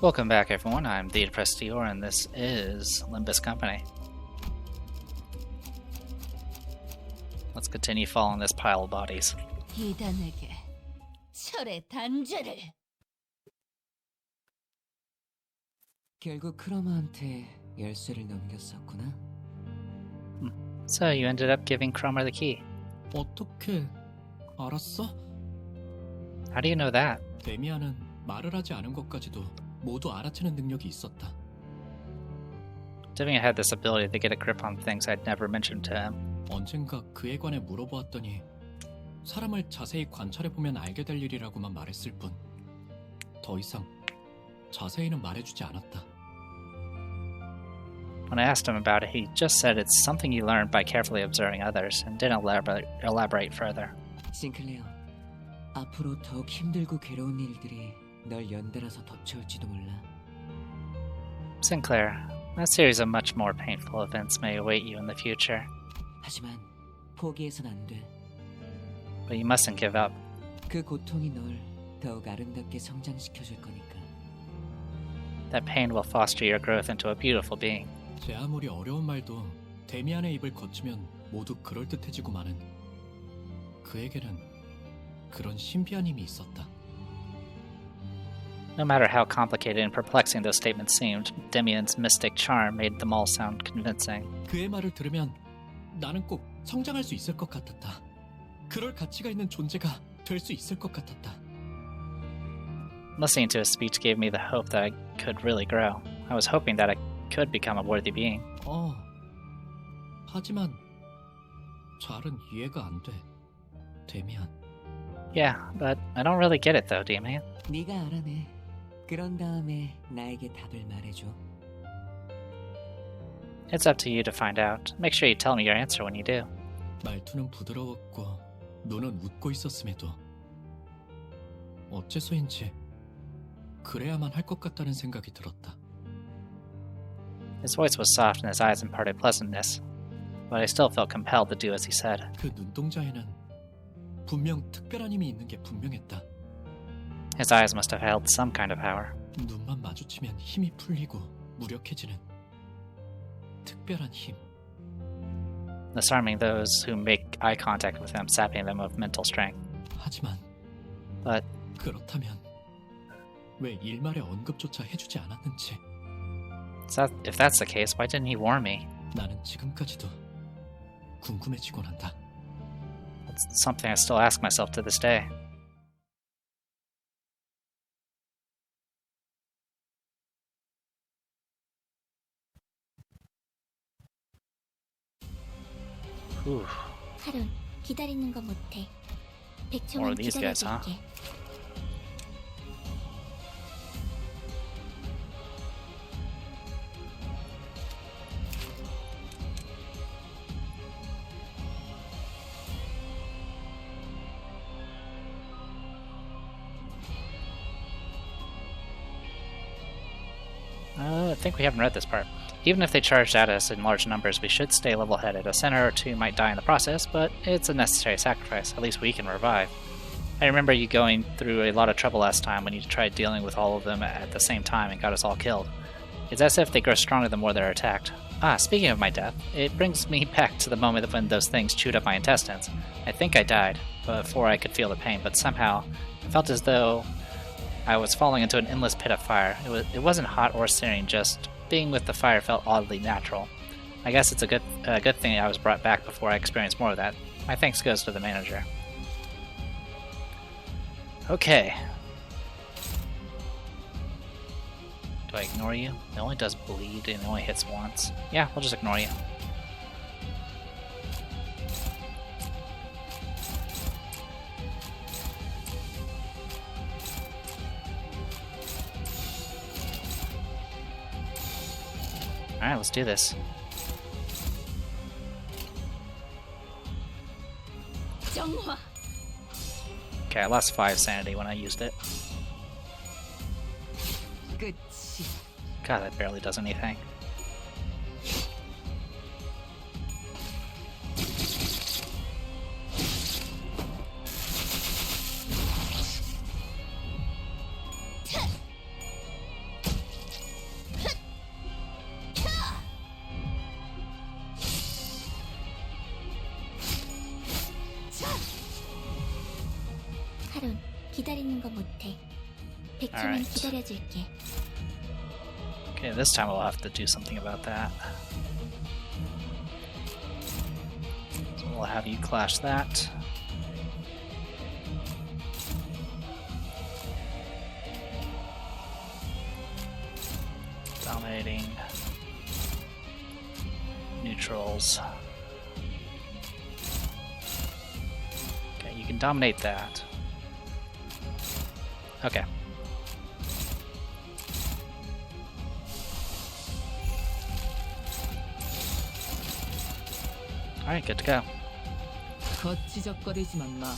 Welcome back, everyone. I'm the Depressed Dior, and this is Limbus Company. Let's continue following this pile of bodies. 이단에게 철의 단죄를. 결국 크로마한테 열쇠를 넘겼었구나. So you ended up giving Cromer the key. 어떻게 알았어? How do you know that? 데미안은 말을 하지 않은 것까지도 모두 알아채는 능력이 있었다. Demian had this ability to get a grip on things I'd never mentioned to him. 언젠가 그에 관해 물어보았더니 사람을 자세히 관찰해보면 알게 될 일이라고만 말했을 뿐 더 이상 자세히는 말해주지 않았다. When I asked him about it, he just said it's something you learn by carefully observing others, and didn't elaborate further. 싱클레어, 앞으로 더욱 힘들고 괴로운 일들이 널 연달아서 덮쳐올지도 몰라. Sinclair, a series of much more painful events may await you in the future. 하지만 포기해선 안 돼. But you mustn't give up. 그 고통이 널 더욱 아름답게 성장시켜줄 거니까. That pain will foster your growth into a beautiful being. 제 아무리 어려운 말도 데미안의 입을 거치면 모두 그럴듯해지고마는 그에게는 그런 신비한 힘이 있었다. No matter how complicated and perplexing those statements seemed, Demian's mystic charm made them all sound convincing. 그의 말을 들으면 나는 꼭 성장할 수 있을 것 같았다. 그럴 가치가 있는 존재가 될 수 있을 것 같았다. Listening to his speech gave me the hope that I could really grow. I was hoping that I could become a worthy being. 하지만 잘은 이해가 안 돼, 데미안. Yeah, but I don't really get it though, Demian. 네가 알아내. 그런 다음에 나에게 답을 말해줘. It's up to you to find out. Make sure you tell me your answer when you do. 말투는 부드러웠고 눈은 웃고 있었음에도 어째서인지 그래야만 할 것 같다는 생각이 들었다. His voice was soft and his eyes imparted pleasantness, but I still felt compelled to do as he said. 그 눈동자에는 분명 특별한 힘이 있는 게 분명했다. His eyes must have held some kind of power. 눈만 마주치면 힘이 풀리고 무력해지는 특별한 힘. Disarming those who make eye contact with him, sapping them of mental strength. 하지만 But 그렇다면 왜 일말의 언급조차 해주지 않았는지. if that's the case, why didn't he warn me? 나는 지금까지도 궁금해지곤 한다. That's something I still ask myself to this day. Whew. 하룬, 기다리는 거 못해. More 100초만 of these guys, huh? 기다려줄게. I think we haven't read this part. Even if they charged at us in large numbers, we should stay level-headed. A center or two might die in the process, but it's a necessary sacrifice. At least we can revive. I remember you going through a lot of trouble last time when you tried dealing with all of them at the same time and got us all killed. It's as if they grow stronger the more they're attacked. Speaking of my death, it brings me back to the moment when those things chewed up my intestines. I think I died before I could feel the pain, but somehow I felt as though I was falling into an endless pit of fire. It wasn't hot or searing, just being with the fire felt oddly natural. I guess it's a good thing I was brought back before I experienced more of that. My thanks goes to the manager. Okay. Do I ignore you? It only does bleed and it only hits once. Yeah, we'll just ignore you. Alright, let's do this. 정화. Okay, I lost 5 sanity when I used it. 끝이. God, that barely does anything. 조금만 기다려줄게. Okay, this time we'll have to do something about that. So we'll have you clash that. Dominating. Neutrals. Okay, you can dominate that. Okay. Alright, good to go. 거치적거리지만 마.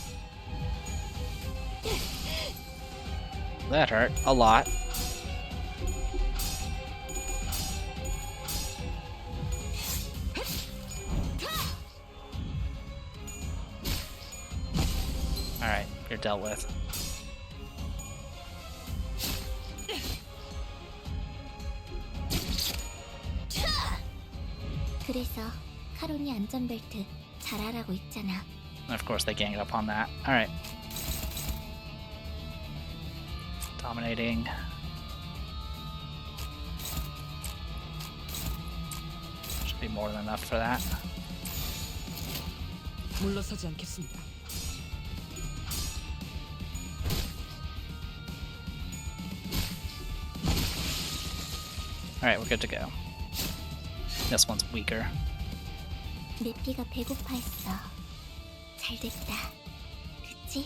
That hurt a lot. Alright, you're dealt with. 그래서 카론이 안전벨트 잘하라고 있잖아. And of course they ganged up on that. Alright. Dominating. Should be more than enough for that. 물러서지 않겠습니다. Alright, we're good to go. This one's weaker. 내 피가 배고파했어. 잘 됐다. 그치?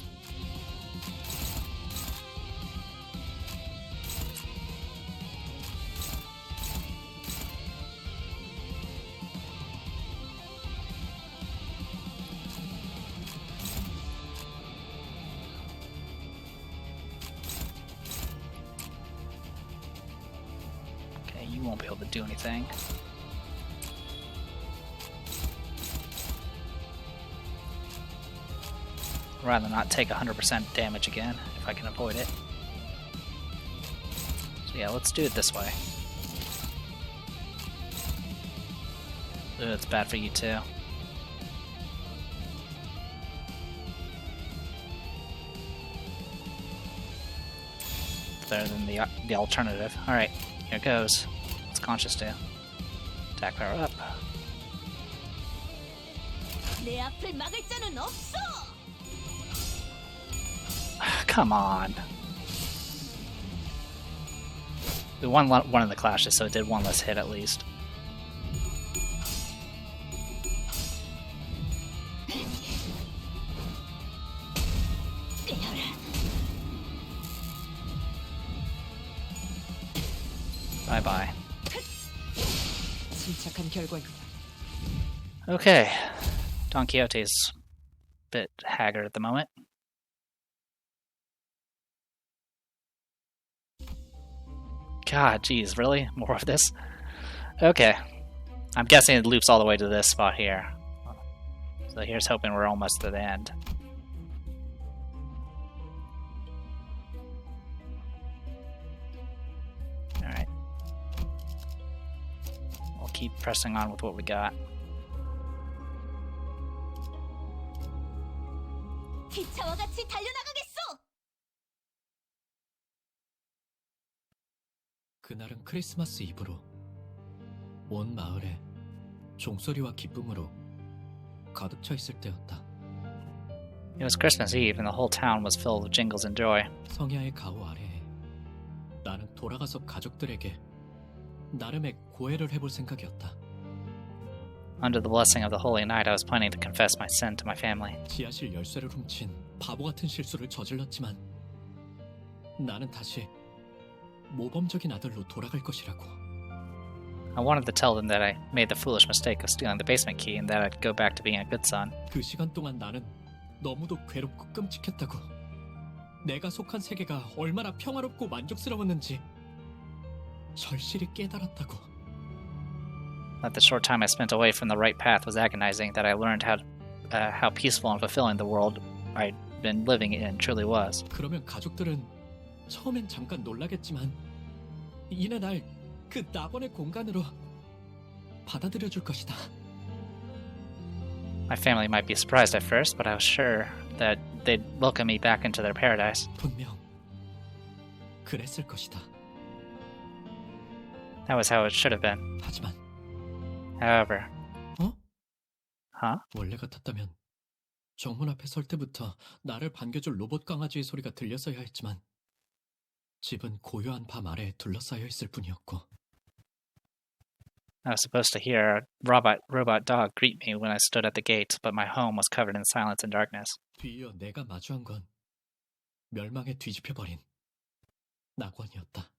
Okay, you won't be able to do anything. I'd rather not take 100% damage again, if I can avoid it. So yeah, let's do it this way. Ooh, it's bad for you too. Better than the alternative. Alright, here goes. What's Conscious do? Attack power up. 내 앞을 막을 자는 없어. Come on. We won one of the clashes, so it did one less hit at least. Bye bye. 침착한 결과입니다. Okay. Don Quixote's a bit haggard at the moment. God, geez, really? More of this? Okay. I'm guessing it loops all the way to this spot here. So here's hoping we're almost to the end. Alright. We'll keep pressing on with what we got. 기차와 같이 달려나가겠어. 그날은 크리스마스 이브로 온 마을에 종소리와 기쁨으로 가득 차 있을 때였다. It was Christmas Eve and the whole town was filled with jingles and joy. 성야의 가호 아래에 나는 돌아가서 가족들에게 나름의 고해를 해볼 생각이었다. Under the blessing of the Holy Night, I was planning to confess my sin to my family. 지하실 열쇠를 훔친 바보 같은 실수를 저질렀지만 나는 다시 모범적인 아들로 돌아갈 것이라고. I wanted to tell them that I made the foolish mistake of stealing the basement key and that I'd go back to being a good son. 그 시간 동안 나는 너무도 괴롭고 끔찍했다고. 내가 속한 세계가 얼마나 평화롭고 만족스러웠는지 절실히 깨달았다고. That the short time I spent away from the right path was agonizing, that I learned how peaceful and fulfilling the world I'd been living in truly was. 그러면 가족들은 처음엔 잠깐 놀라겠지만 이내 날 그 낙원의 공간으로 받아들여줄 것이다. My family might be surprised at first, but I was sure that they'd welcome me back into their paradise. 분명 그랬을 것이다. That was how it should have been. 하지만 However, huh? 원래 같았다면 정문 앞에 설 때부터 나를 반겨줄 로봇 강아지의 소리가 들렸어야 했지만 집은 고요한 밤 아래에 둘러싸여 있을 뿐이었고 I was supposed to hear a robot dog greet me when I stood at the gate, but my home was covered in silence and darkness. 뒤이어 내가 마주한 건 멸망에 뒤집혀버린 낙원이었다.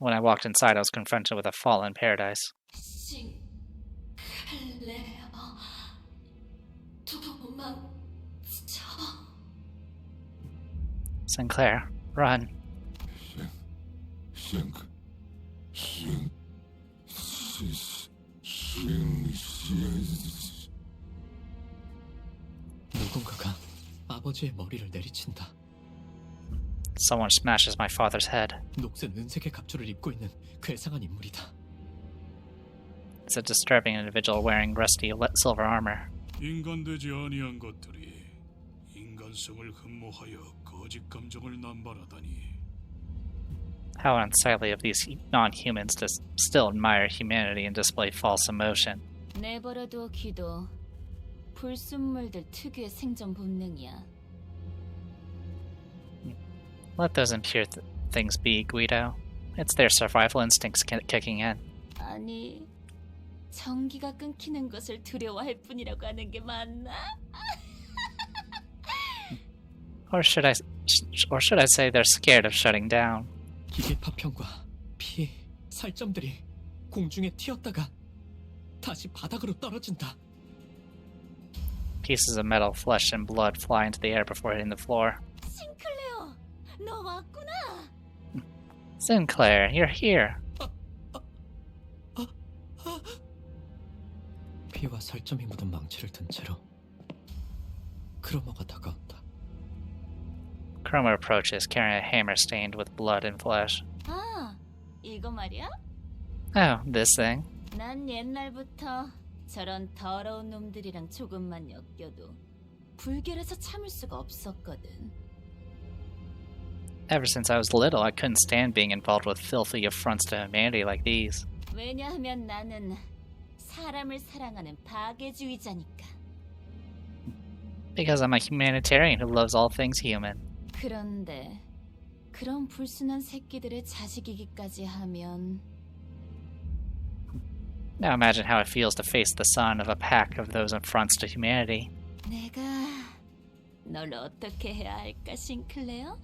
When I walked inside, I was confronted with a fallen paradise. Sinclair, run. 누군가가 아버지의 머리를 내리친다. Someone smashes my father's head. 녹슨 은색의 갑주를 입고 있는 괴상한 인물이다. It's a disturbing individual wearing rusty silver armor. 인간되지 아니한 것들이 인간성을 흠모하여 거짓 감정을 남발하다니. How unsightly of these non-humans to still admire humanity and display false emotion. 내버려둬 기도. 불순물들 특유의 생존 본능이야. Let those impure things be, Guido. It's their survival instincts kicking in. 아니, 전기가 끊기는 것을 두려워할 뿐이라고 하는 게 맞나? Or should I say they're scared of shutting down? 기계 파편과 피, 살점들이 공중에 튀었다가 다시 바닥으로 떨어진다. Pieces of metal, flesh, and blood fly into the air before hitting the floor. 싱클레어, 너 왔구나. Sinclair, you're here. 피와 살점이 묻은 망치를 든 채로 크로머가 다가온다. Chroma approaches, carrying a hammer stained with blood and flesh. 아, 이거 말이야? Oh, this thing. 난 옛날부터 저런 더러운 놈들이랑 조금만 엮여도 불결해서 참을 수가 없었거든. Ever since I was little, I couldn't stand being involved with filthy affronts to humanity like these. 왜냐하면 나는 사람을 사랑하는 파괴주의자니까. Because I'm a humanitarian who loves all things human. 그런데 그런 불순한 새끼들의 자식이기까지 하면 Now imagine how it feels to face the son of a pack of those affronts to humanity. 내가 널 어떻게 해야 할까, 싱클레어?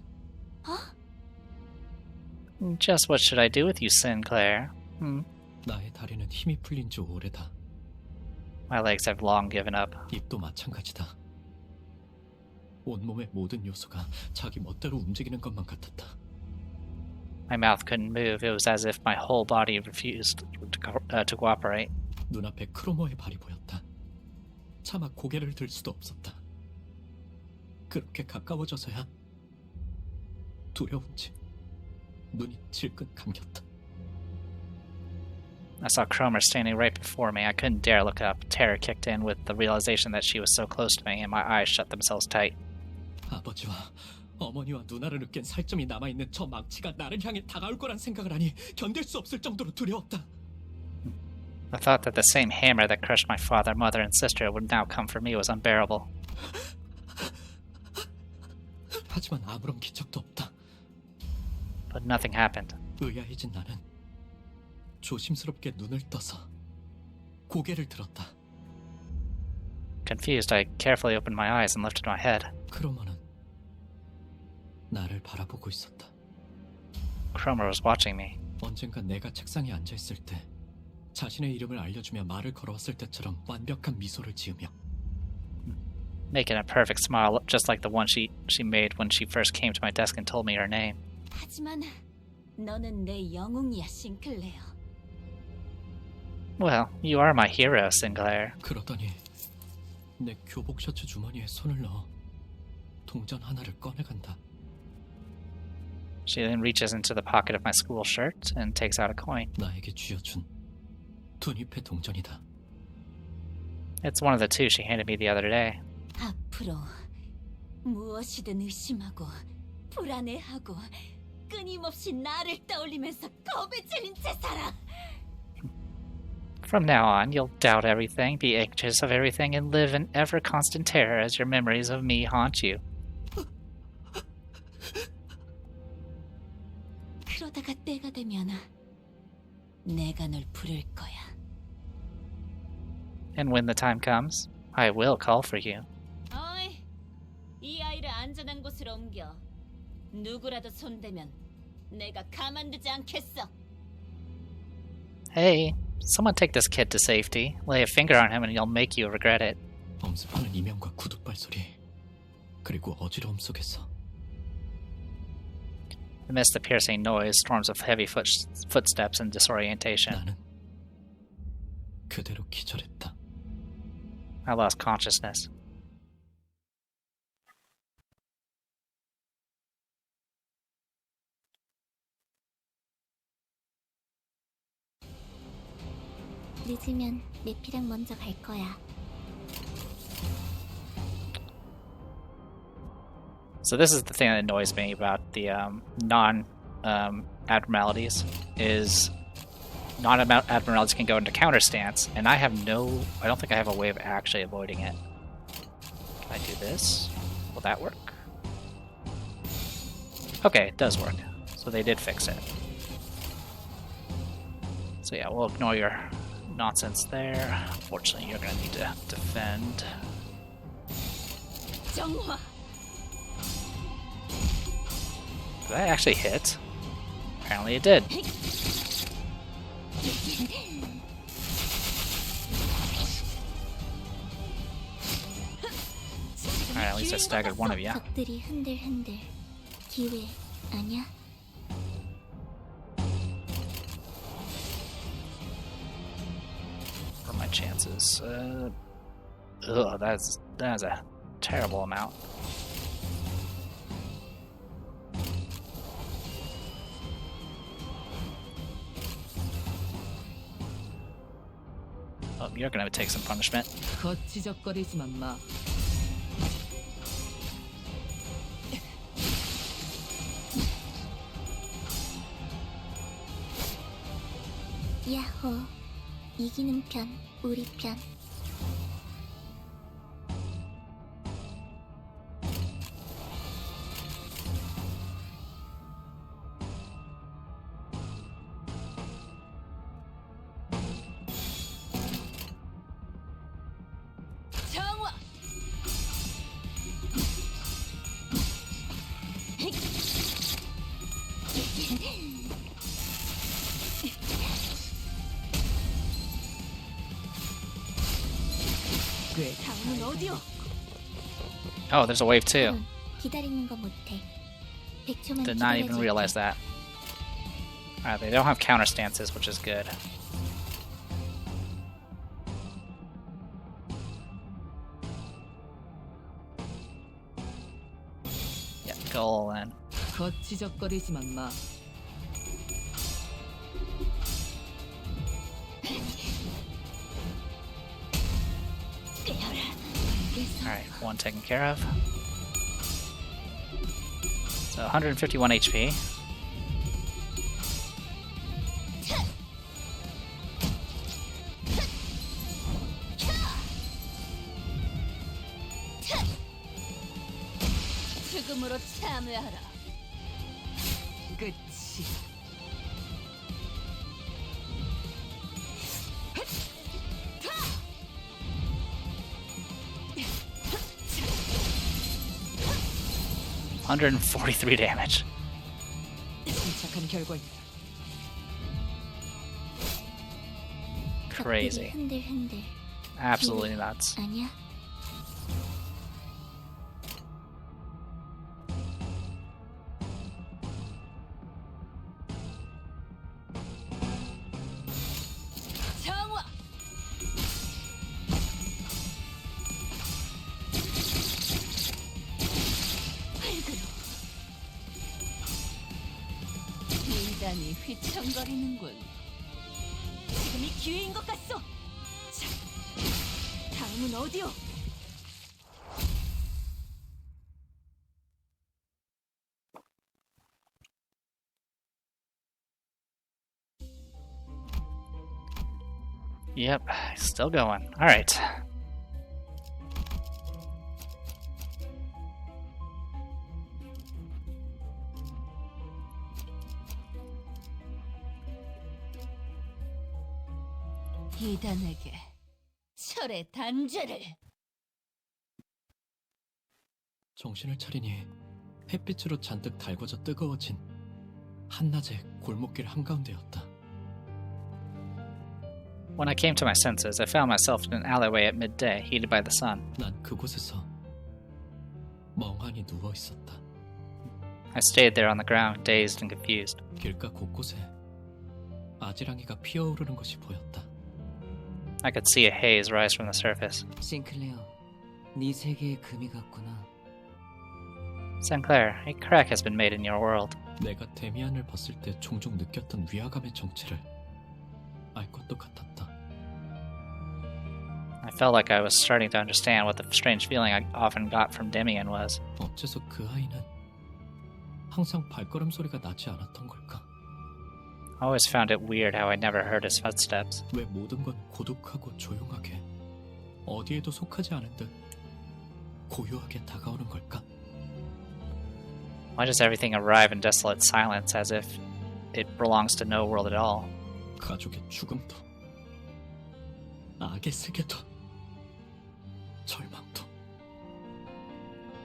Just what should I do with you, Sinclair? 나의 다리는 힘이 풀린 지 오래다. My legs have long given up. 입도 마찬가지다. 온몸의 모든 요소가 자기 멋대로 움직이는 것만 같았다. My mouth couldn't move. It was as if my whole body refused to cooperate. 눈앞에 크로머의 발이 보였다. 차마 고개를 들 수도 없었다. 그렇게 가까워져서야 두려운지 눈이 질끈 감겼다. I saw Cromer standing right before me. I couldn't dare look up. Terror kicked in with the realization that she was so close to me, and my eyes shut themselves tight. 아버지와 어머니와 누나를 으깬 살점이 남아있는 저 망치가 나를 향해 다가올 거란 생각을 하니 견딜 수 없을 정도로 두려웠다. The thought that the same hammer that crushed my father, mother, and sister would now come for me was unbearable. 하지만 아무런 기척도 없다. But nothing happened. 의아해진 나는 조심스럽게 눈을 떠서 고개를 들었다. Confused, I carefully opened my eyes and lifted my head. 크로머는 나를 바라보고 있었다. Cromer was watching me. 언젠가 내가 책상에 앉아있을 때 자신의 이름을 알려주며 말을 걸어왔을 때처럼 완벽한 미소를 지으며 Making a perfect smile, just like the one she made when she first came to my desk and told me her name. 하지만 너는 내 영웅이야, 싱클레어. Well, you are my hero, Sinclair. 그러더니 내 교복 셔츠 주머니에 손을 넣어 동전 하나를 꺼내간다. She then reaches into the pocket of my school shirt and takes out a coin. 나에게 쥐어준 두잎의 동전이다. It's one of the two she handed me the other day. 앞으로 무엇이든 의심하고 불안해하고 끊임없이 나를 떠올리면서 겁에 질린 채 살아. From now on, you'll doubt everything, be anxious of everything, and live in ever constant terror as your memories of me haunt you. 그러다가 때가 되면 내가 널 부를 거야. And when the time comes, I will call for you. 어이, 이 아이를 안전한 곳으로 옮겨. 누구라도 손대면 내가 가만두지 않겠어. Hey, someone take this kid to safety. Lay a finger on him and he'll make you regret it. 엄습하는 이명과 구둣발 소리, 그리고 어지러움 속에서 Amidst the piercing noise, storms of heavy footsteps and disorientation. 나는 그대로 기절했다. I lost consciousness. 늦으면 내피랑 먼저 갈 거야. So this is the thing that annoys me about the non-abnormalities, is non-abnormalities can go into counter stance, and I don't think I have a way of actually avoiding it. Can I do this? Will that work? Okay, it does work. So they did fix it. So yeah, we'll ignore your nonsense there. Unfortunately, you're gonna need to defend. 정화. Did that actually hit? Apparently it did. Alright, at least I staggered one of you. 적들이 흔들흔들. 기회 아니야? What are my chances? That's a terrible amount. Oh, you're gonna take some punishment. 거치적거리지만 마. 야호. 이기는 편, 우리 편. 정화. 꽤 다음은 어디요? Oh, there's a wave too. 기다리는 거 못해. 100초만 Did not even realize that. Alright, they don't have counter stances, which is good. Yeah, go all in. 거치적거리지만 마. Alright, one taken care of. So 151 HP. 죽음으로 참여하라. 끝이. 143 damage. 침착한 결과입니다. Crazy. 흔들흔들. Absolutely nuts. 아니야? 정화. 활그로. 인간이 휘청거리는군. 지금이 기회인 것 같소. 자, 다음은 어디요? Yep, still going. Alright. 이단에게 철의 단죄를. 정신을 차리니 햇빛으로 잔뜩 달궈져 뜨거워진 한낮의 골목길 한가운데였다. When I came to my senses, I found myself in an alleyway at midday, heated by the sun. 난 그곳에서 멍하니 누워 있었다. I stayed there on the ground, dazed and confused. 길가 곳곳에 아지랑이가 피어오르는 것이 보였다. I could see a haze rise from the surface. 싱클레어, 네 세계에 금이 갔구나. Sinclair, a crack has been made in your world. 내가 데미안을 봤을 때 종종 느꼈던 위화감의 정체를 알 것도 같았다. I felt like I was starting to understand what the strange feeling I often got from Demian was. 어째서 그 아이는 항상 발걸음 소리가 나지 않았던 걸까? I always found it weird how I never heard his footsteps. 왜 모든 건 고독하고 조용하게 어디에도 속하지 않은 듯 고요하게 다가오는 걸까? Why does everything arrive in desolate silence as if it belongs to no world at all? 가족의 죽음도 악의 세계도 절망도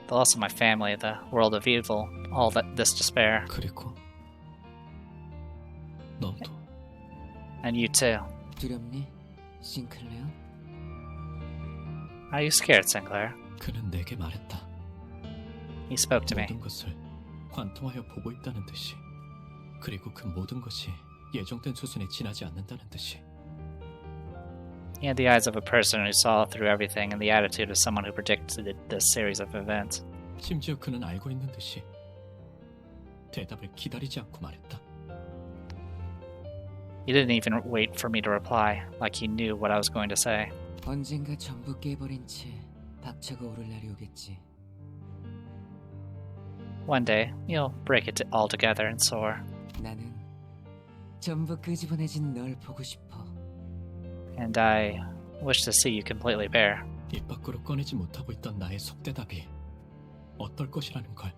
The loss of my family, the world of evil, all that this despair. 그리고 너도 And you too. 두렵니, 싱클레어? Are you scared, Sinclair? 그는 내게 말했다. He spoke to me. 모든 것을 관통하여 보고 있다는 듯이 그리고 그 모든 것이 예정된 수순에 지나지 않는다는 듯이 He had the eyes of a person who saw through everything and the attitude of someone who predicted this series of events. 심지어 그는 알고 있는 듯이 대답을 기다리지 않고 말했다. He didn't even wait for me to reply, like he knew what I was going to say. 언젠가 전부 깨버린 채 박차가 오를 날이 오겠지. One day, you'll break it all together and soar. 나는 전부 끄집어내진 널 보고 싶어. And I wish to see you completely bare. 입 밖으로 꺼내지 못하고 있던 나의 속대답이 어떨 것이라는 걸.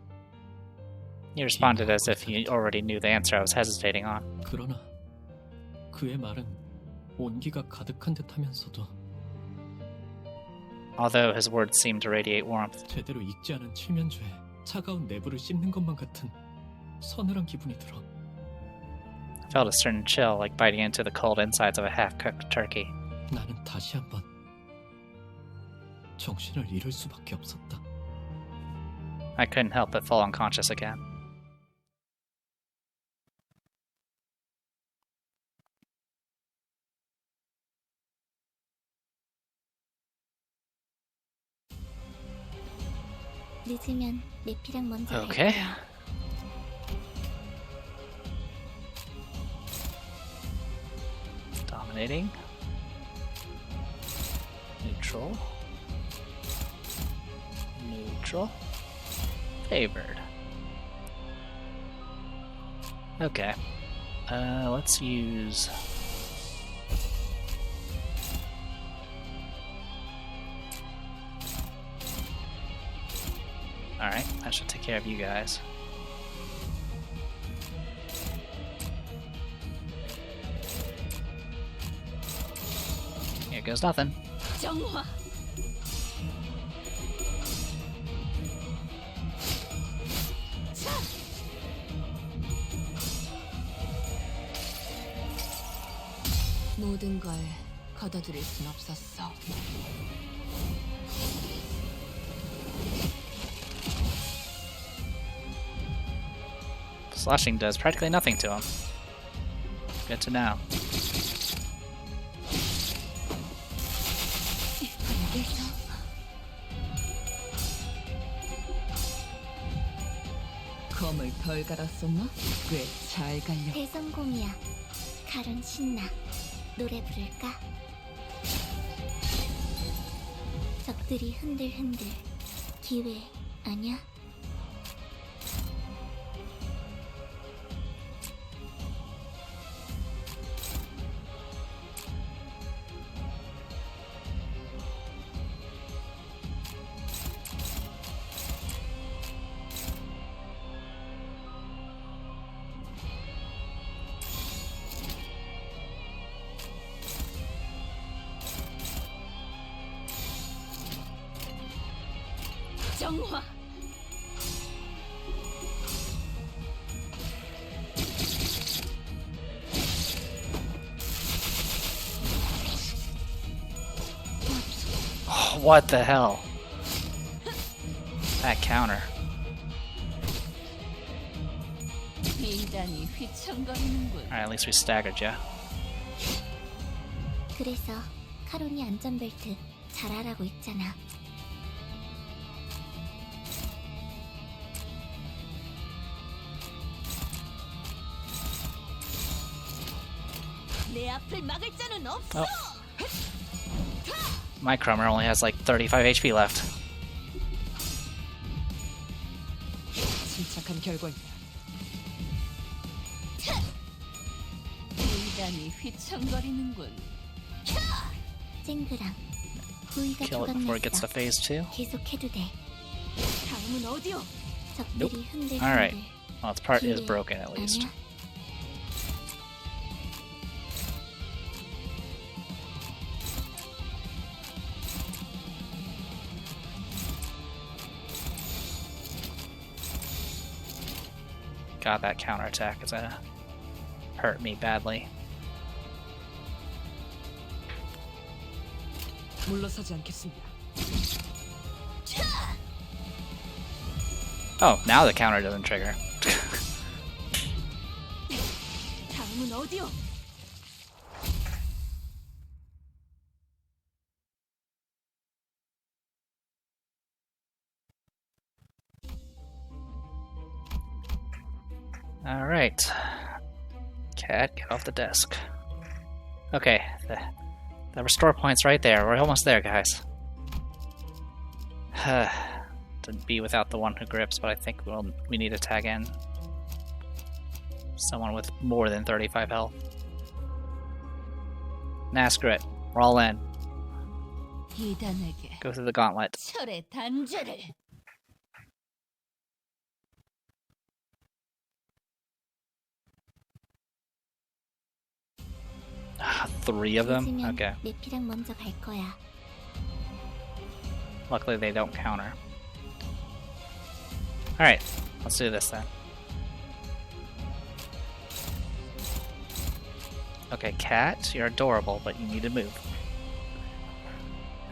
He responded as if he already knew the answer I was hesitating on. 그러나 그의 말은 온기가 가득한 듯하면서도 Although his words seemed to radiate warmth, 제대로 익지 않은 칠면조에 차가운 내부를 씹는 것만 같은 서늘한 기분이 들어. I felt a certain chill like biting into the cold insides of a half-cooked turkey. 나는 다시 한번 정신을 잃을 수밖에 없었다. I couldn't help but fall unconscious again. 늦으면 내피랑 먼저 갈 Okay. 거야. Dominating. Neutral. Neutral. Favored. Okay. Let's use... Alright, that should take care of you guys. Here goes nothing. 정화. 모든 걸 걷어들일 순 없었어. Slashing does practically nothing to him. Good to know. 검을 덜 갈았었나? 꽤 잘 갈려. 대성공이야. 가론 신나. 노래 부를까? 적들이 흔들흔들. 기회 아냐? 정화. What the hell? That counter. 인간이 휘청거리는군. Alright, at least we staggered ya. 그래서 카론이 안전벨트 잘하라고 했잖아. 내 앞을 막을 자는 없어. My Crummer only has like 35 HP left. 침착한 결과입니다. 인간이 휘청거리는군. 쨍그랑 부위가 Kill it before it gets to 조각났어. phase 2. 계속해도 돼. 다음은 어디요? 적들이 흔들흔들. Alright. Well, its part is broken at least. 아니야. God, that counterattack is gonna hurt me badly. 물러서지 않겠습니다. Oh, now the counter doesn't trigger. 다음은 어디요? Alright. Cat, get off the desk. Okay, the restore point's right there. We're almost there, guys. To be without the one who grips, but I think we need to tag in someone with more than 35 health. Nah, screw it. We're all in. 이단에게 Go through the gauntlet. 철의 단죄를. 3 of them? 늦으면 Okay. 내피랑 먼저 갈 거야. Luckily they don't counter. Alright, let's do this then. Okay, cat, you're adorable, but you need to move.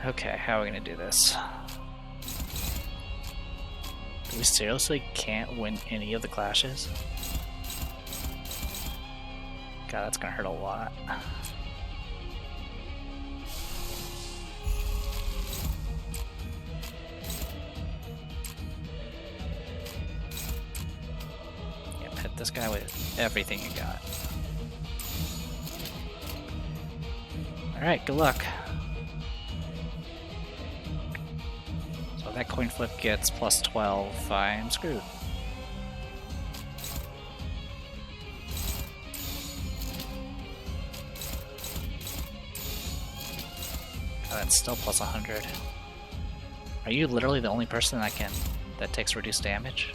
Okay, how are we gonna do this? We seriously can't win any of the clashes? God, that's gonna hurt a lot. Yeah, hit this guy with everything you got. Alright, good luck. So that coin flip gets plus 12, I'm screwed. That's still plus 100. Are you literally the only person that takes reduced damage?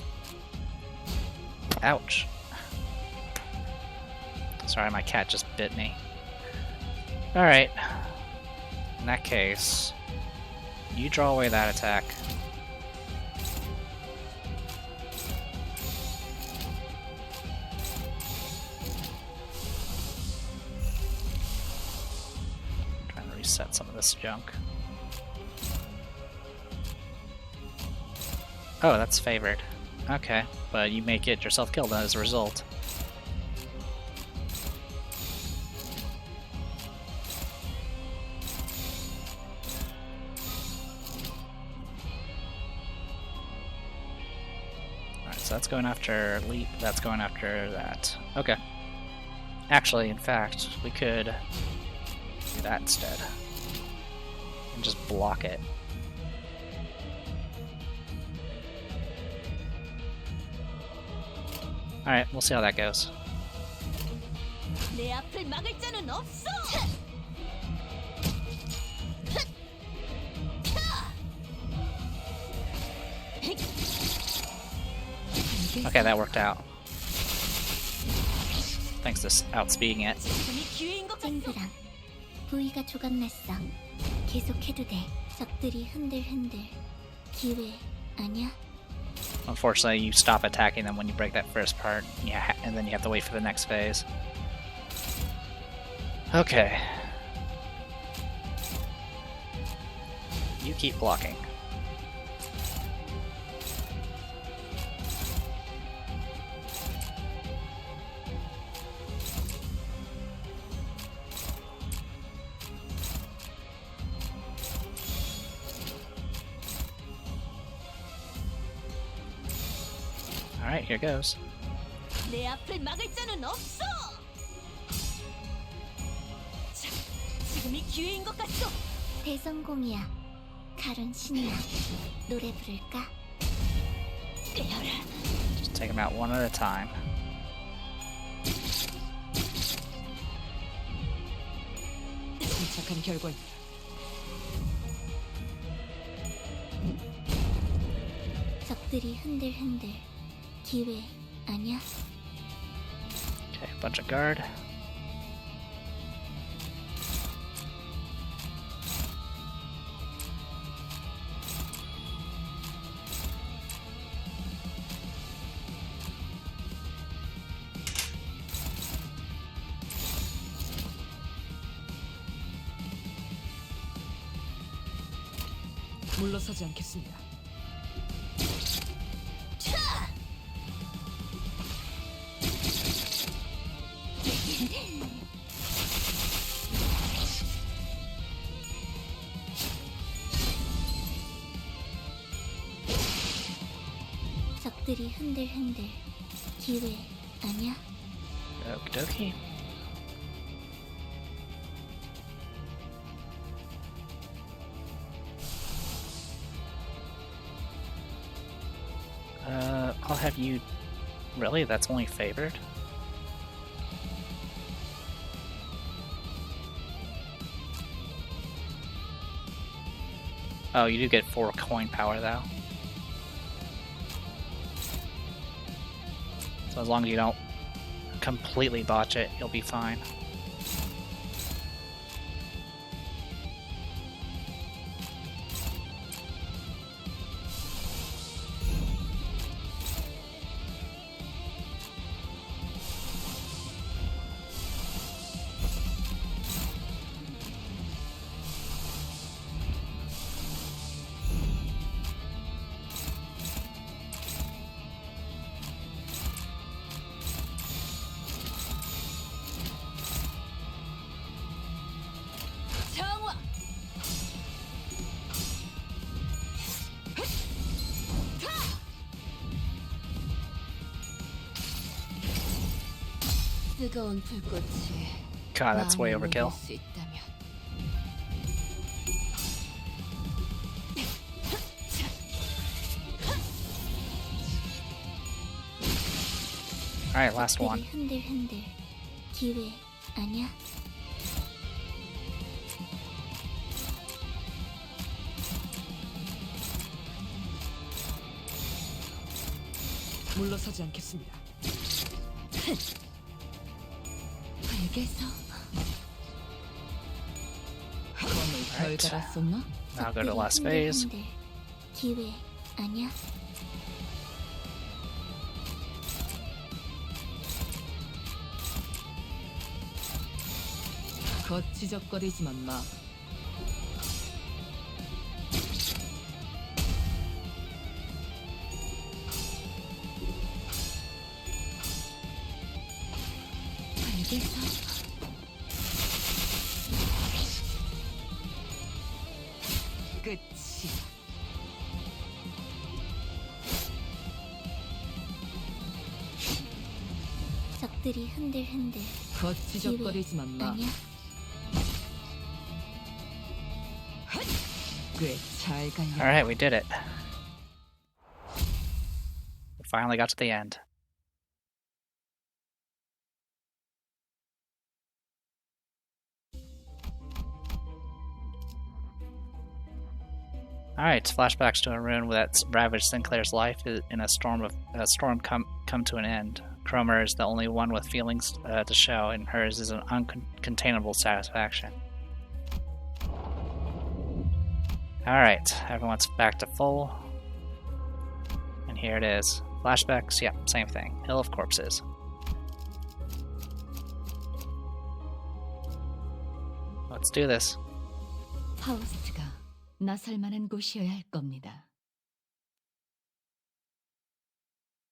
Ouch. Sorry, my cat just bit me. Alright. In that case, you draw away that attack. Trying to reset some of this junk. Oh, that's favored. Okay, but you may get yourself killed as a result. Alright, so that's going after Leap, that's going after that. Okay. Actually, in fact, we could do that instead. And just block it. Alright, we'll see how that goes. 내 앞을 막을 자는 없어. Okay, that worked out. Thanks to outspeeding it. 지금이 기회인 것 같소. 쨍그랑 부위가 조각났어. 계속해도 돼. 적들이 흔들흔들. 기회 아니야. Unfortunately, you stop attacking them when you break that first part, and then you have to wait for the next phase. Okay. You keep blocking. Alright, here goes. 내 앞을 막을 자는 없어. 자, 지금이 기회인 것 같소. 대성공이야. 가론 신이야. 노래 부를까? 깨어라. Just take them out one at a time. 침착한 결과. 적들이 흔들흔들. 기회 아니야? Okay, bunch of guard. 물러서지 않겠습니다. 적들이 흔들흔들. 기회 아니야? Okie dokie. I'll have you... Really? That's only favored? Oh, you do get 4 coin power though. So as long as you don't completely botch it, you'll be fine. 정화. 뜨거운 불꽃이 God, that's way 마음을 overkill. 녹일 수 있다면. Alright, last 적들이 one. 흔들흔들. 기회 아니야? 물러서지 않겠습니다. 알겠어. 검을 덜 Alright. 갈았었나? Now go to last 적들이 phase. 흔들흔들. 기회 아니야? 거치적거리지만 마. 알겠어. 끝이. 적들이 흔들흔들. 거치적거리지만 마. 아니야? 꽤 잘 갈려. Alright, we did it. We finally got to the end. Alright, flashbacks to a ruin that ravaged Sinclair's life in a storm come to an end. Cromer is the only one with feelings to show, and hers is an uncontainable satisfaction. Alright, everyone's back to full. Here it is. Flashbacks, yep, same thing. Hill of Corpses. Let's do this. 파우스트가 나설 만한 곳이어야 할 겁니다.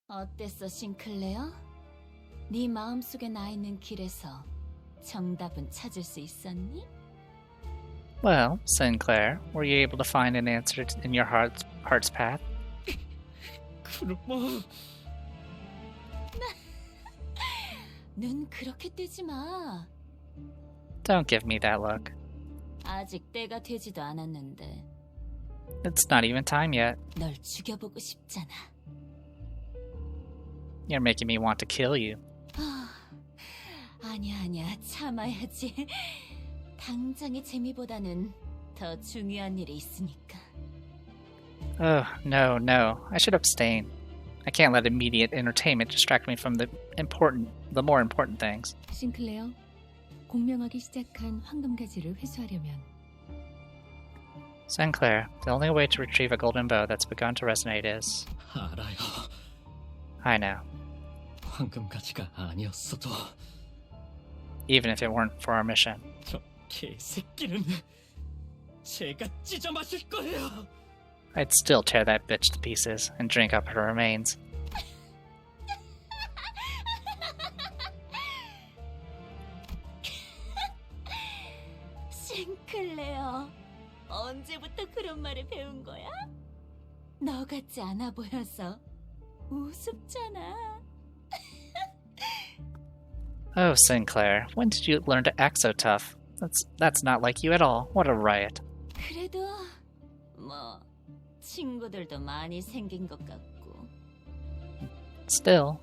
어땠어, 싱클레어? 네 마음속에 나 있는 길에서 정답은 찾을 수 있었니? Well, Sinclair, were you able to find an answer in your heart's path? 그놈아. 눈 그렇게 뜨지 마. Don't give me that look. 아직 때가 되지도 않았는데 It's not even time yet. 널 죽여보고 싶잖아. You're making me want to kill you. 아니야, 참아야지. 당장의 재미보다는 더 중요한 일이 있으니까. Oh, no. I should abstain. I can't let immediate entertainment distract me from the more important things. 싱클레어, 공명하기 시작한 황금가지를 회수하려면 Sinclair, the only way to retrieve a golden bow that's begun to resonate is... 알아요. I know. 황금가지가 아니었어도 Even if it weren't for our mission. 저 개새끼는 제가 찢어 마실 거예요. I'd still tear that bitch to pieces and drink up her remains. 싱클레어, 언제부터 그런 말을 배운 거야? 너 같지 않아 보여서 우습잖아. Oh, Sinclair, when did you learn to act so tough? That's not like you at all. What a riot. 그래도 뭐 친구들도 많이 생긴 것 같고. Still,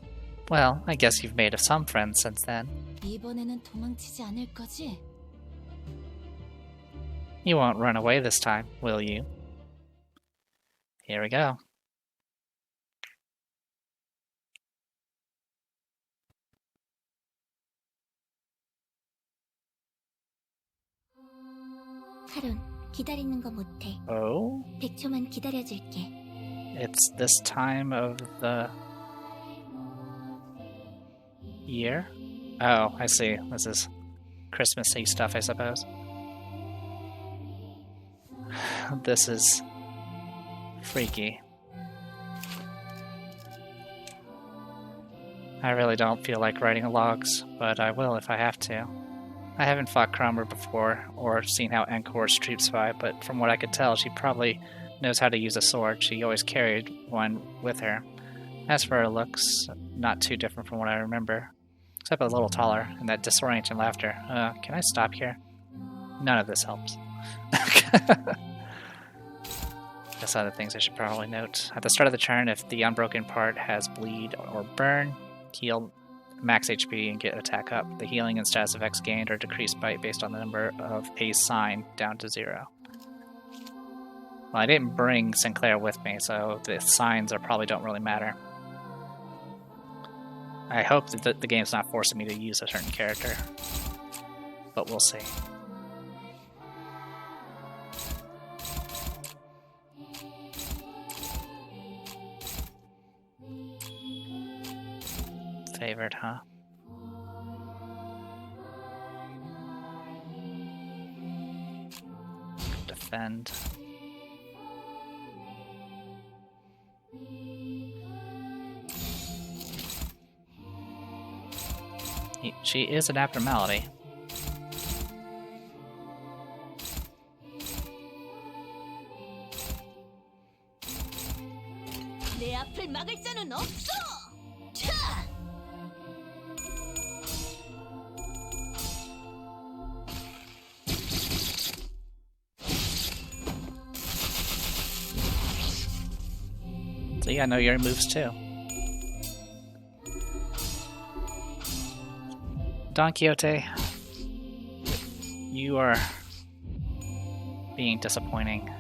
well, I guess you've made some friends since then. 이번에는 도망치지 않을 거지? You won't run away this time, will you? Here we go. 카론, 기다리는 거 못해. Oh? 100초만 기다려줄게. It's this time of the year? Oh, I see. This is Christmassy stuff, I suppose. This is freaky. I really don't feel like writing logs, but I will if I have to. I haven't fought Cromer before, or seen how Encor's troops fight, but from what I could tell, she probably knows how to use a sword. She always carried one with her. As for her looks, not too different from what I remember, except a little taller, and that disorienting laughter. Can I stop here? None of this helps. That's other things I should probably note. At the start of the turn, if the unbroken part has bleed or burn, heal max HP and get attack up. The healing and status effects gained are decreased based on the number of a sign down to 0. Well, I didn't bring Sinclair with me, so the signs probably don't really matter. I hope that the game's not forcing me to use a certain character, but we'll see. Favored, huh? Defend. She is an abnormality. 내 앞을 막을 자는 없어! So yeah, know your moves too. Don Quixote, you are being disappointing.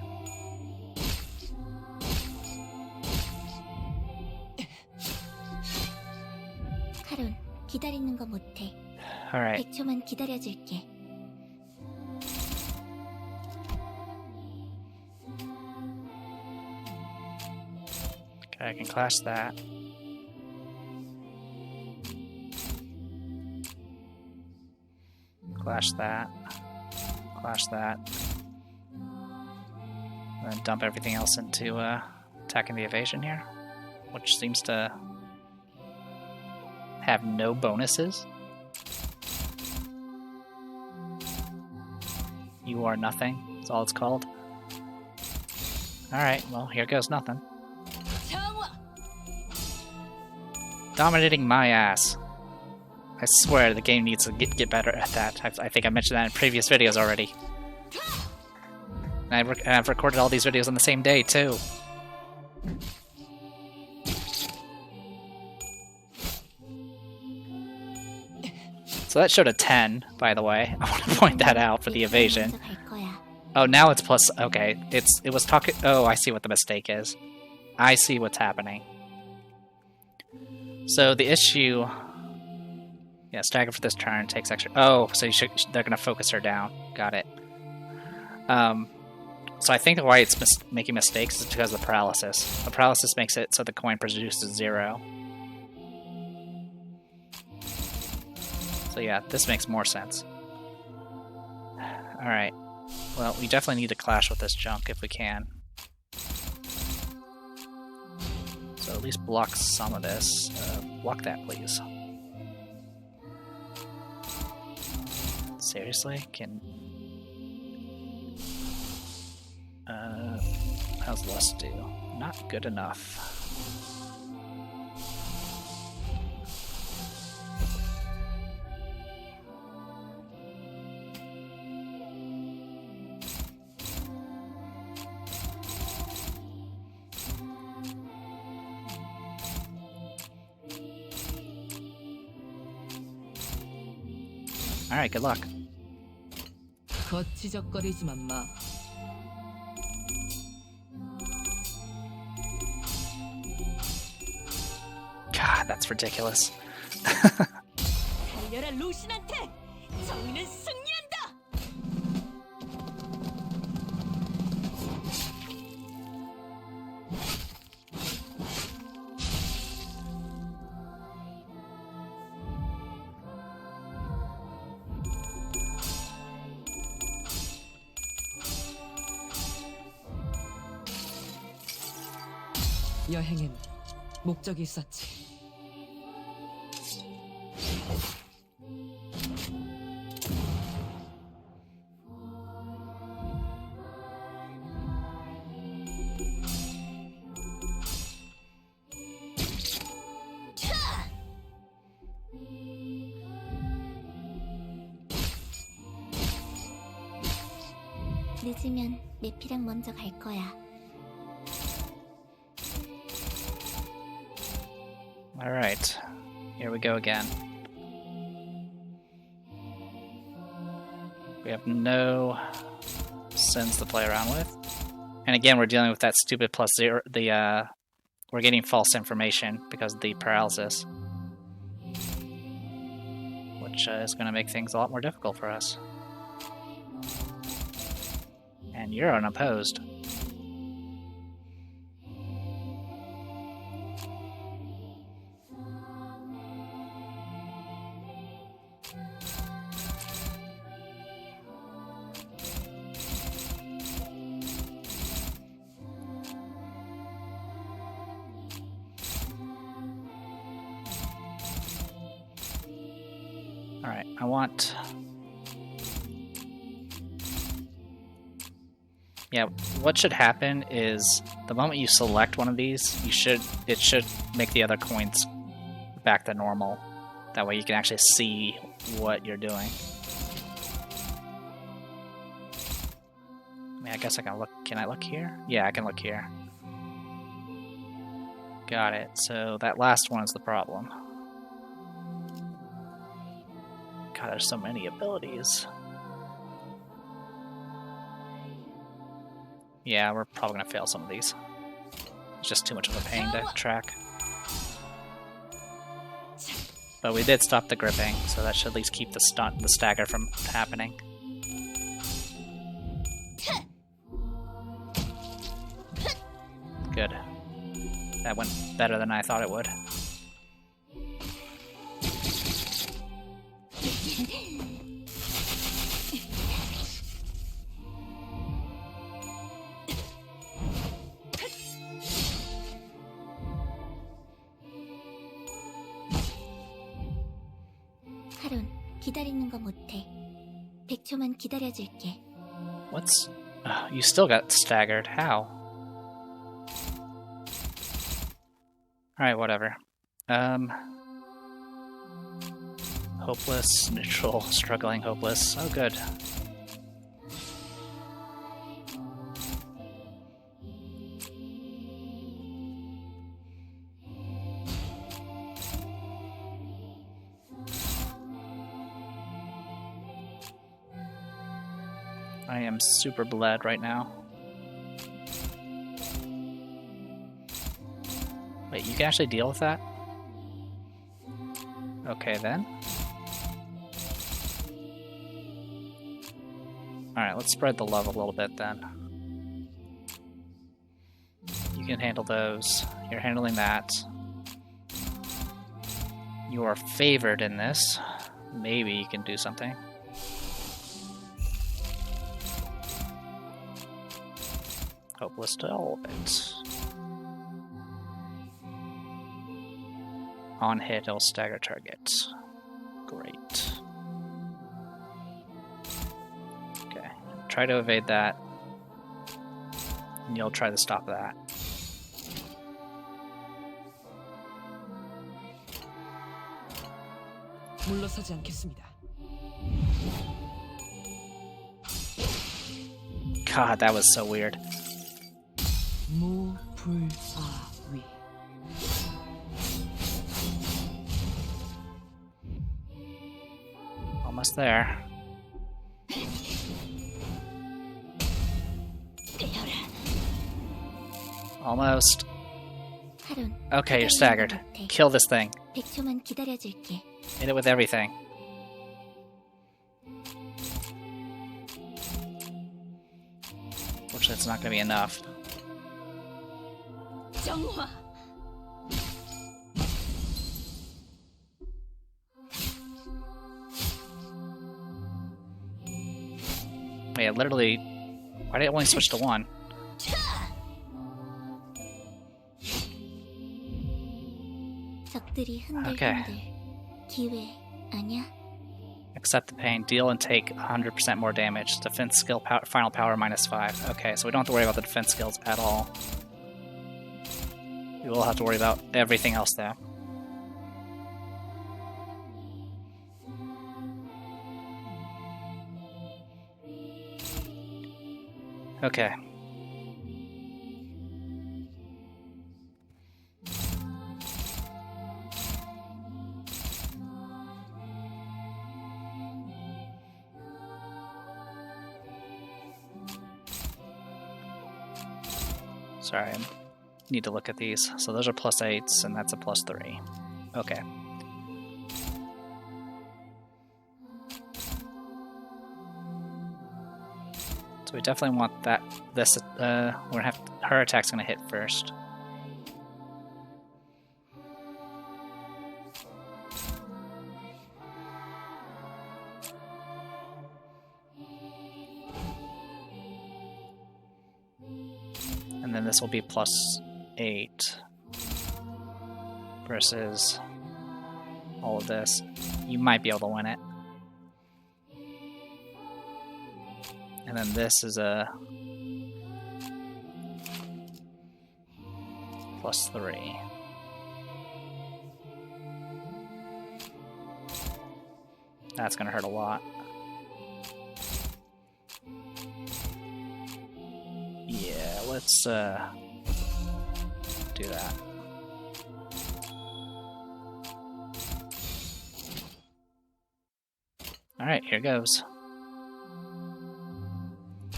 카론, 기다리는 거 못해. Alright, 100초만 기다려줄게. Okay, I can clash that. Clash that. Clash that. And then dump everything else into attacking the evasion here, which seems to have no bonuses. You are nothing, that's all it's called. Alright, well, here goes nothing. Dominating my ass. I swear the game needs to get better at that. I think I mentioned that in previous videos already. And I've recorded all these videos on the same day, too. So that showed a 10, by the way. I want to point that out for the evasion. Oh, now it's plus... Okay, it was talking... Oh, I see what the mistake is. I see what's happening. So the issue... Yeah, stagger for this turn takes extra... Oh, so they're going to focus her down. Got it. So I think why it's making mistakes is because of the paralysis. The paralysis makes it so the coin produces 0. So yeah, this makes more sense. Alright. Well, we definitely need to clash with this junk if we can. So at least block some of this. Block that, please. Seriously? How's Lust do? Not good enough. Alright, good luck. 거치적거리지만 마. God, that's ridiculous. 달려라 루신한테! 정의는 승리한다! 여행엔 목적이 있었지. 늦으면 내피랑 먼저 갈 거야. Alright, here we go again. We have no sins to play around with. And again, we're dealing with that stupid +0, we're getting false information because of the paralysis. Which is going to make things a lot more difficult for us. And you're unopposed. Alright, I want... Yeah, what should happen is the moment you select one of these, it should make the other coins back to normal. That way you can actually see what you're doing. I mean, I guess I can look. Can I look here? Yeah, I can look here. Got it. So that last one is the problem. God, there's so many abilities. Yeah, we're probably gonna fail some of these. It's just too much of a pain to track. But we did stop the gripping, so that should at least keep the stagger from happening. Good. That went better than I thought it would. 하룬, 기다리는 거 못해. 100초만 기다려줄게. What's... you still got staggered. How? Alright, whatever. Hopeless, neutral, struggling, hopeless. Oh, good. I am super bled right now. Wait, you can actually deal with that? Okay then. Alright, let's spread the love a little bit then. You can handle those. You're handling that. You are favored in this. Maybe you can do something. Hopeless to all of it. On hit, it'll stagger target. Great. Okay, try to evade that. And you'll try to stop that. 물러서지 않겠습니다. God, that was so weird. 무불아위. Almost there. Almost. 하룬, Okay, you're 기다리는 staggered. 거 못해. Kill this thing. 100초만 기다려줄게. Hit it with everything. Fortunately, it's not going to be enough. 정화. Wait, literally... Why did it only switch to one? 적들이 Okay. 흔들흔들. 기회 아냐? Accept the pain. Deal and take 100% more damage. Defense skill final power -5. Okay, so we don't have to worry about the defense skills at all. We will have to worry about everything else though. Okay. Sorry, I need to look at these. So those are +8s, and that's a +3. Okay. So we definitely want that. This we're gonna have her attack's gonna hit first. And then this will be +8 versus all of this. You might be able to win it. And then this is a +3. That's gonna hurt a lot. Yeah, let's do that. Alright, here goes.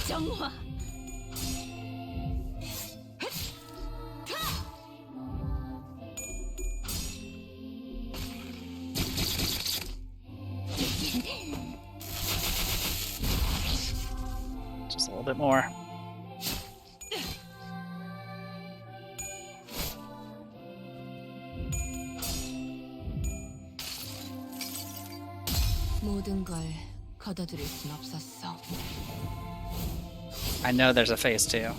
정화. Just a little bit more. 걸 거둬들일 순 없었어. I know there's a phase 2.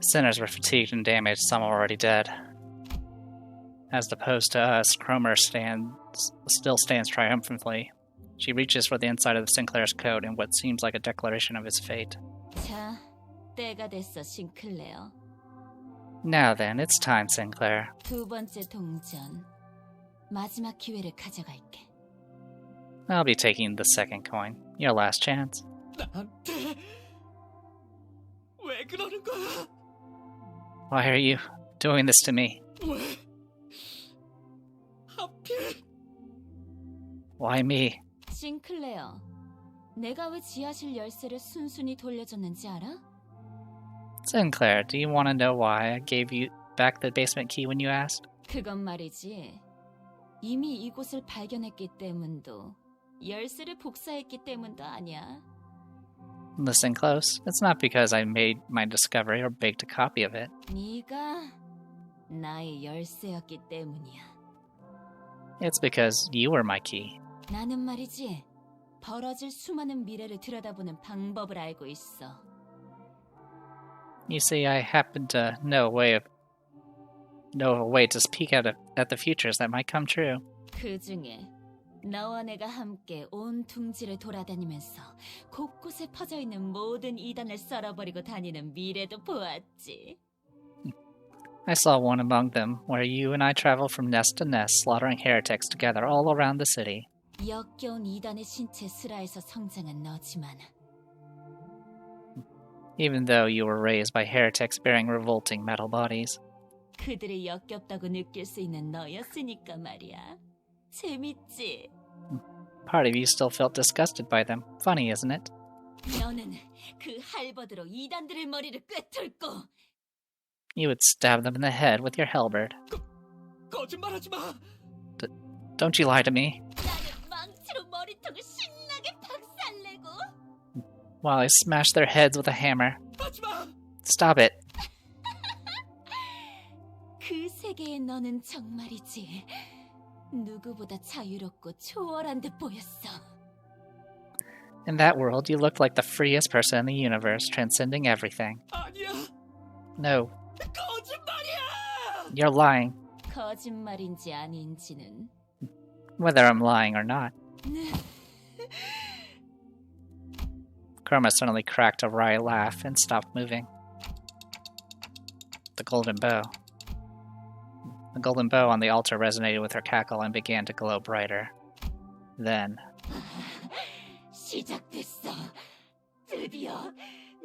Sinners were fatigued and damaged, some already dead. As opposed to us, Cromer still stands triumphantly. She reaches for the inside of the Sinclair's coat in what seems like a declaration of his fate. 자, 때가 됐어, 싱클레어. Now then, it's time, Sinclair. 두 번째 동전. 마지막 기회를 가져갈게. I'll be taking the second coin. Your last chance. 나한테 왜 그러는 거야? Why are you doing this to me? 왜? 하필? Why me? 싱클레어, 내가 왜 지하실 열쇠를 순순히 돌려줬는지 알아? Sinclair, do you want to know why I gave you back the basement key when you asked? 그건 말이지. 이미 이곳을 발견했기 때문도 열쇠를 복사했기 때문도 아니야. Listen close. It's not because I made my discovery or baked a copy of it. 네가 나의 열쇠였기 때문이야. It's because you were my key. 나는 말이지. 벌어질 수많은 미래를 들여다보는 방법을 알고 있어. You see, I happen to know a way to speak at the futures that might come true. 그 중에 너와 내가 함께 온 둥지를 돌아다니면서 곳곳에 퍼져 있는 모든 이단을 썰어버리고 다니는 미래도 보았지. I saw one among them, where you and I traveled from nest to nest, slaughtering heretics together all around the city. 역겨운 이단의 신체 슬하에서 성장한 너지만 Even though you were raised by heretics bearing revolting metal bodies. 그들이 역겹다고 느낄 수 있는 너였으니까 말이야. 재밌지? Part of you still felt disgusted by them. Funny, isn't it? 너는 그 할버드로 이단들의 머리를 꿰뚫고 You would stab them in the head with your halberd. 거짓말하지 마. Don't you lie to me. 나는 망치로 머리통을 신나게 박살내고 While I smash their heads with a hammer. 하지 마. Stop it. 그 세계의 너는 정말이지 누구보다 자유롭고 초월한 듯 보였어. In that world, you looked like the freest person in the universe, transcending everything. 아니야. No, 거짓말이야. you're lying. 거짓말인지 아닌지는 Whether I'm lying or not. Chroma suddenly cracked a wry laugh and stopped moving. The golden bow. The golden bow on the altar resonated with her cackle and began to glow brighter. Then, 시작됐어. 드디어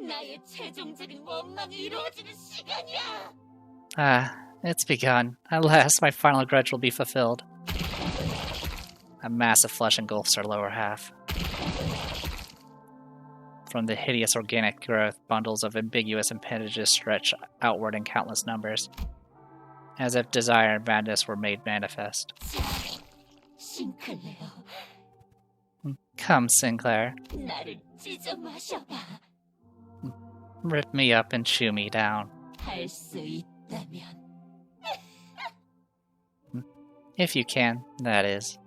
나의 최종적인 원망이 이루어지는 시간이야. it's begun. At last, my final grudge will be fulfilled. A mass of flesh engulfs her lower half. From the hideous organic growth, bundles of ambiguous appendages stretch outward in countless numbers, as if desire and madness were made manifest. 싱클레어, Come, Sinclair. 나를 찢어 마셔봐. Rip me up and chew me down. 할 수 있다면. If you can, that is.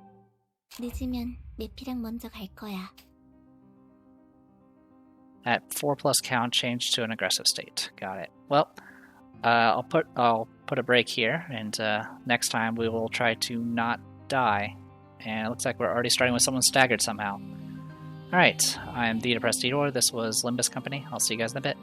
늦으면 내피랑 먼저 갈 거야. At 4+ count, change to an aggressive state. Got it. Well, I'll put a break here, and next time we will try to not die. And it looks like we're already starting with someone staggered somehow. Alright, I'm the Depressed Eater. This was Limbus Company. I'll see you guys in a bit.